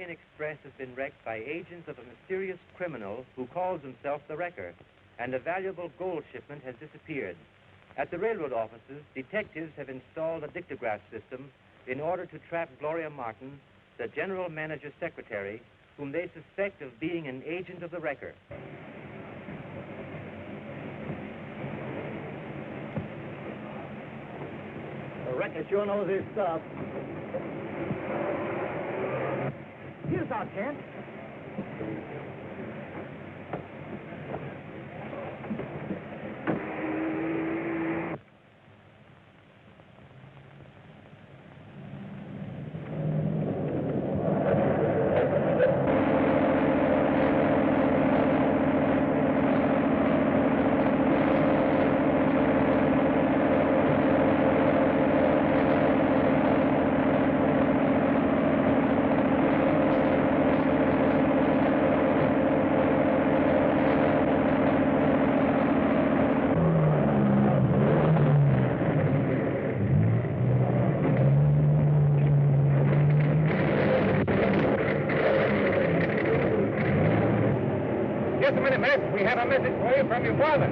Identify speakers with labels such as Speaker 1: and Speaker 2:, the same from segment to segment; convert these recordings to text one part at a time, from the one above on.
Speaker 1: Hurricane Express has been wrecked by agents of a mysterious criminal who calls himself the Wrecker, and a valuable gold shipment has disappeared. At the railroad offices, detectives have installed a dictograph system in order to trap Gloria Martin, the general manager's secretary, whom they suspect of being an agent of the Wrecker.
Speaker 2: The Wrecker sure knows his stuff. Here's our chance.
Speaker 3: Just a minute, miss. We have a message for you from your father.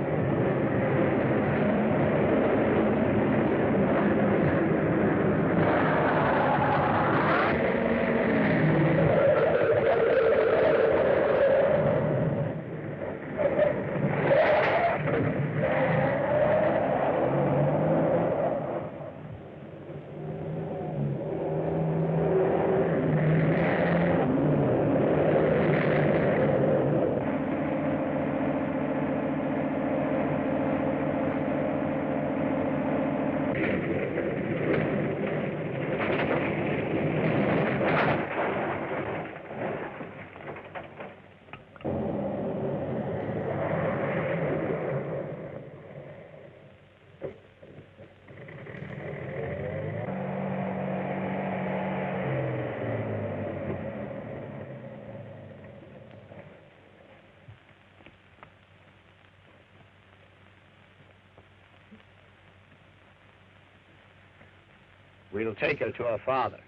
Speaker 4: We'll take her to her father.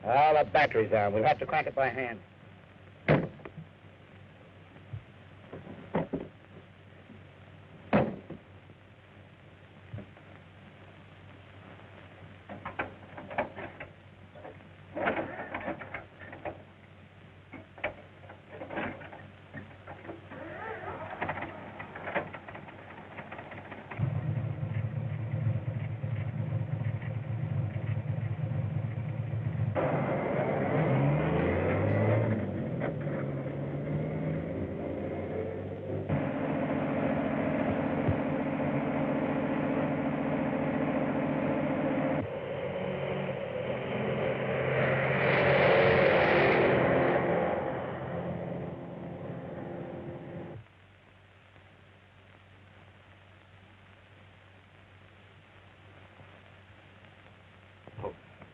Speaker 4: All the batteries are. We'll have to crank it by hand.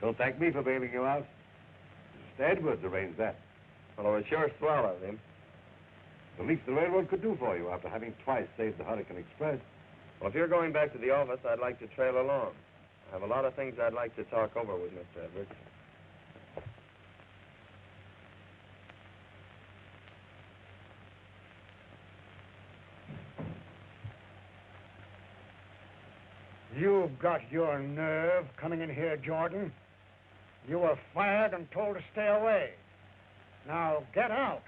Speaker 5: Don't thank me for bailing you out. Mr. Edwards arranged that.
Speaker 3: Well, it sure swallowed him.
Speaker 5: The least the railroad could do for you after having twice saved the Hurricane Express.
Speaker 3: Well, if you're going back to the office, I'd like to trail along. I have a lot of things I'd like to talk over with Mr. Edwards.
Speaker 2: You've got your nerve coming in here, Jordan. You were fired and told to stay away. Now, get out.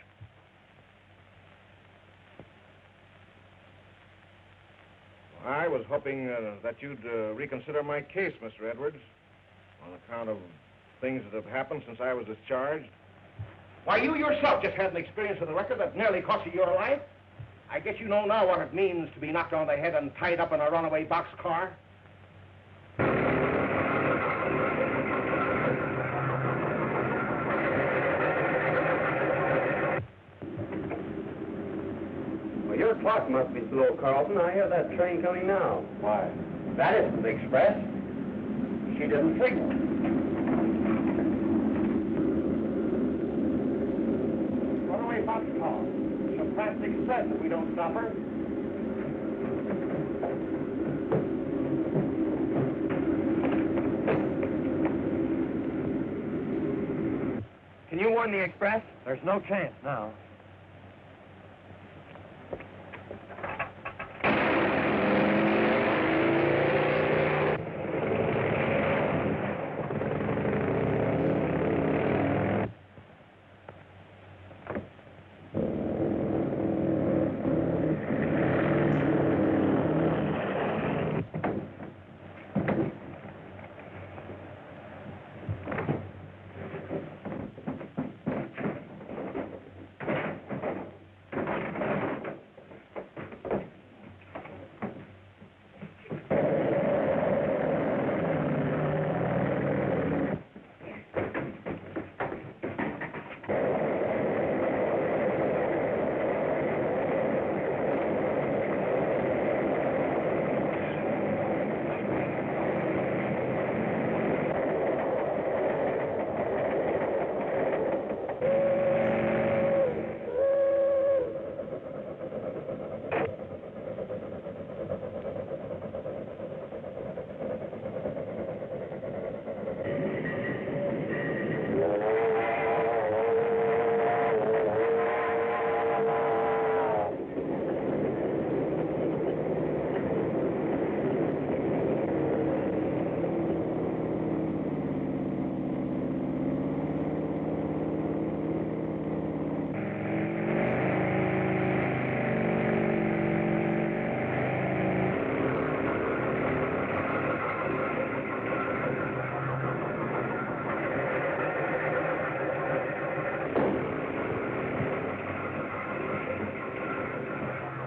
Speaker 5: I was hoping that you'd reconsider my case, Mr. Edwards, on account of things that have happened since I was discharged.
Speaker 4: Why, you yourself just had an experience with a record that nearly cost you your life. I guess you know now what it means to be knocked on the head and tied up in a runaway boxcar. Well, you're
Speaker 3: clock must be slow, Carlton. I hear that train coming now.
Speaker 4: Why, that isn't the express. She didn't signal. Runaway boxcar. She'll crash the express if we don't stop her.
Speaker 3: Can you warn the express?
Speaker 2: There's no chance now.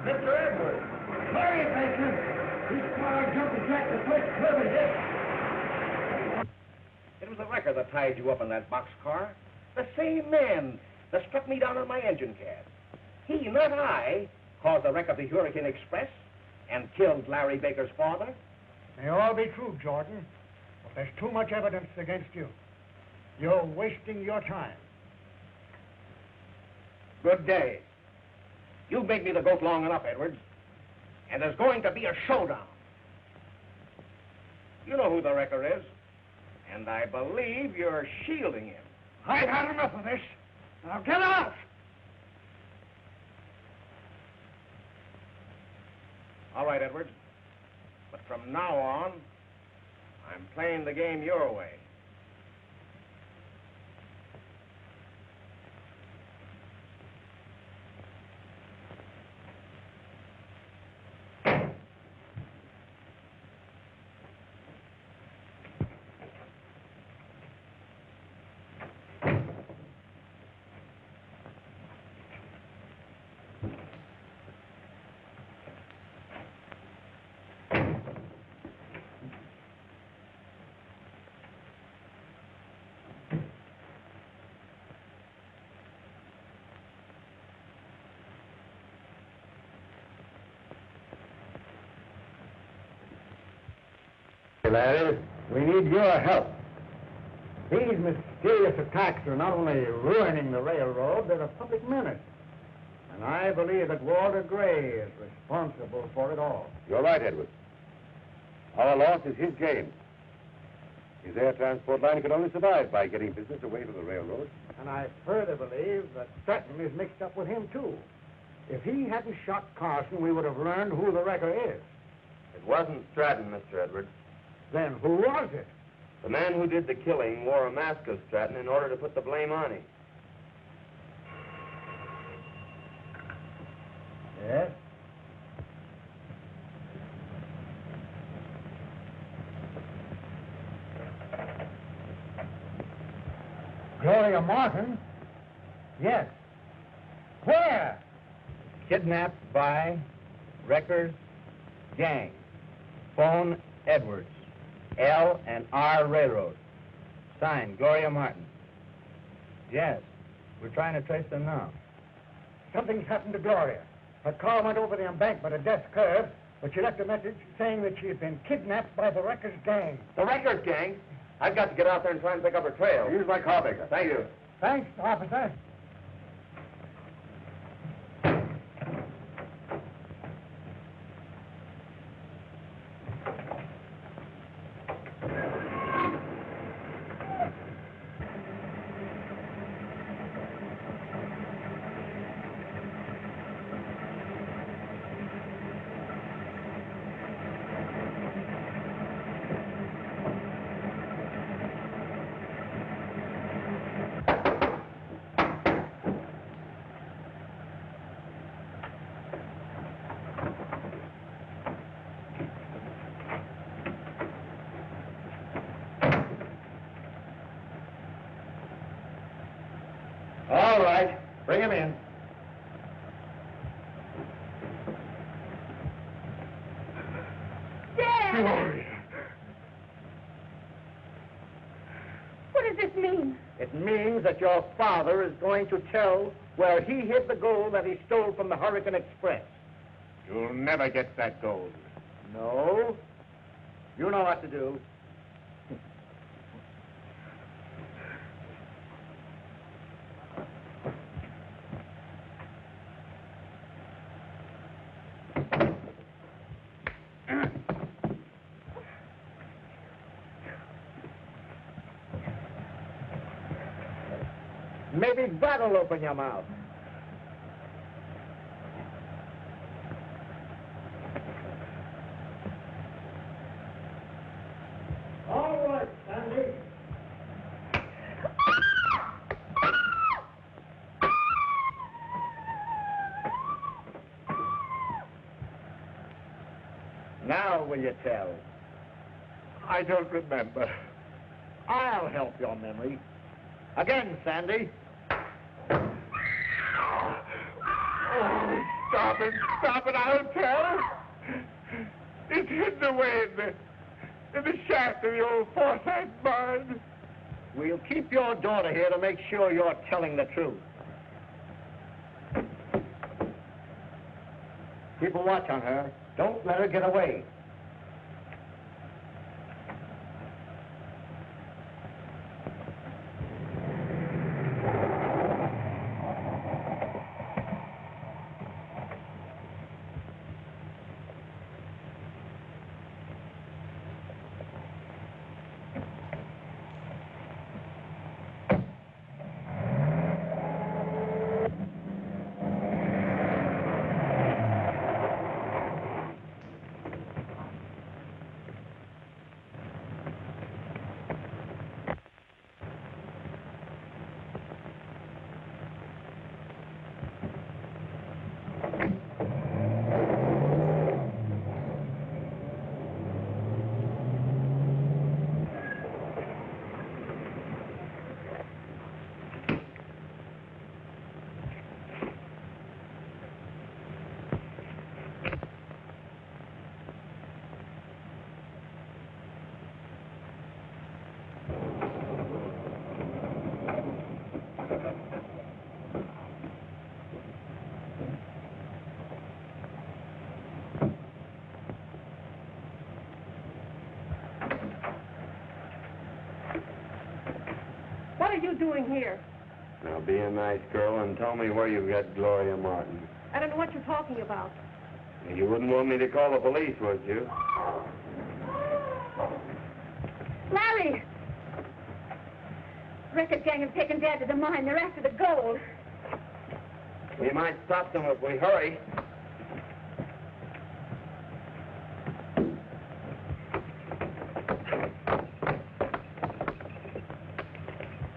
Speaker 4: Mr. Edwards! Hurry, Mason! This car jumped Jack the first curve it hit. It was the wrecker that tied you up in that boxcar. The same man that struck me down on my engine cab. He, not I, caused the wreck of the Hurricane Express and killed Larry Baker's father.
Speaker 2: May all be true, Jordan, but there's too much evidence against you. You're wasting your time.
Speaker 4: Good day. You've made me the goat long enough, Edwards. And there's going to be a showdown. You know who the wrecker is. And I believe you're shielding him.
Speaker 2: I've had enough of this. Now get out!
Speaker 4: All right, Edwards. But from now on, I'm playing the game your way.
Speaker 2: Larry, we need your help. These mysterious attacks are not only ruining the railroad, they're a public menace. And I believe that Walter Gray is responsible for it all.
Speaker 6: You're right, Edwards. Our loss is his gain. His air transport line could only survive by getting business away from the railroad.
Speaker 2: And I further believe that Stratton is mixed up with him, too. If he hadn't shot Carson, we would have learned who the wrecker is.
Speaker 3: It wasn't Stratton, Mr. Edwards.
Speaker 2: Then who was it?
Speaker 3: The man who did the killing wore a mask of Stratton in order to put the blame on him.
Speaker 2: Yes? Gloria Martin? Yes. Where?
Speaker 1: Kidnapped by Wrecker's gang. Phone Edwards. L&R Railroad. Signed, Gloria Martin. Yes, we're trying to trace them now.
Speaker 2: Something's happened to Gloria. Her car went over the embankment at Death Curve, but she left a message saying that she had been kidnapped by the Wreckers gang.
Speaker 3: The Wreckers gang? I've got to get out there and try and pick up her trail.
Speaker 6: Use my car, Baker.
Speaker 3: Thank you.
Speaker 2: Thanks, officer.
Speaker 6: All right. Bring him in.
Speaker 7: Dad!
Speaker 2: Gloria.
Speaker 7: What does this mean?
Speaker 2: It means that your father is going to tell where he hid the gold that he stole from the Hurricane Express.
Speaker 6: You'll never get that gold.
Speaker 2: No. You know what to do. Maybe that'll open your mouth. All right, Sandy. Now will you tell?
Speaker 6: I don't remember.
Speaker 2: I'll help your memory. Again, Sandy.
Speaker 6: Oh, stop it, I'll tell. It's hidden away in the shaft of the old Forsyth barn.
Speaker 2: We'll keep your daughter here to make sure you're telling the truth. Keep a watch on her. Don't let her get away.
Speaker 7: What are you doing here?
Speaker 3: Now, be a nice girl and tell me where you've got Gloria Martin.
Speaker 7: I don't know what you're talking about.
Speaker 3: You wouldn't want me to call the police, would you?
Speaker 7: Larry! The record gang have taken Dad to the mine. They're after the gold.
Speaker 3: We might stop them if we hurry.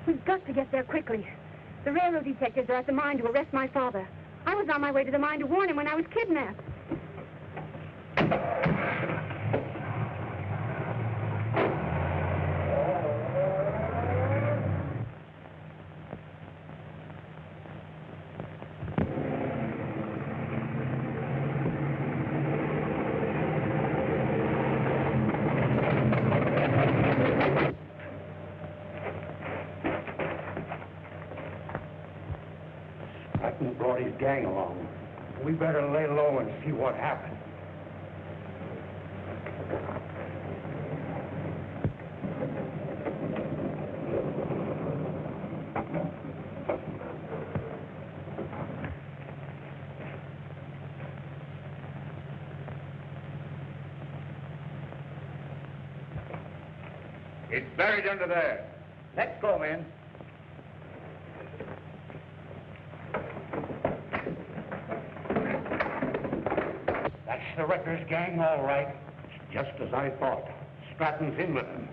Speaker 7: We've got to get there quickly. The railroad detectives are at the mine to arrest my father. I was on my way to the mine to warn him when I was kidnapped.
Speaker 2: Brought his gang along. We better lay low and see what happens.
Speaker 6: It's buried under there.
Speaker 2: Let's go, men. That's the Wreckers gang, all right. Just as I thought. Stratton's in with them.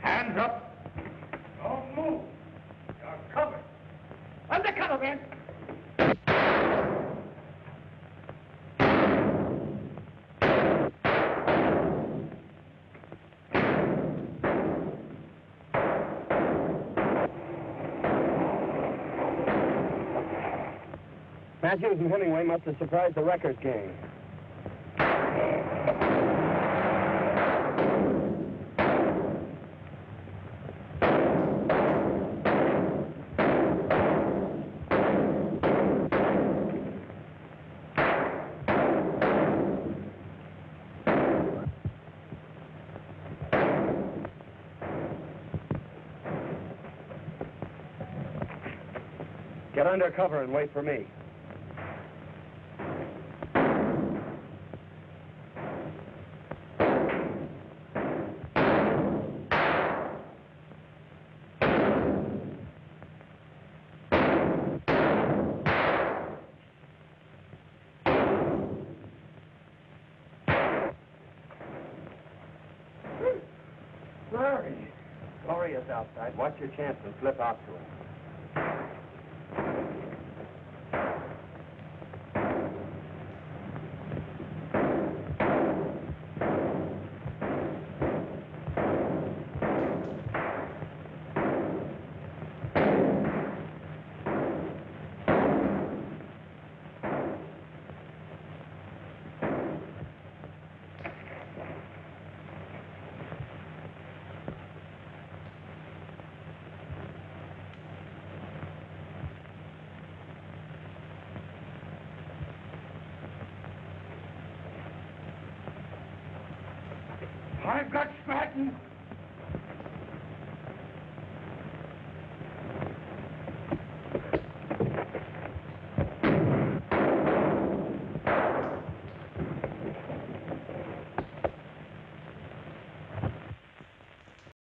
Speaker 2: Hands up. Don't move. You're covered. Undercover, man.
Speaker 3: Matthews and Hemingway must have surprised the Wreckers gang. Get under cover and wait for me. Gloria's outside. Watch your chance and slip out to him.
Speaker 2: I've got Stratton.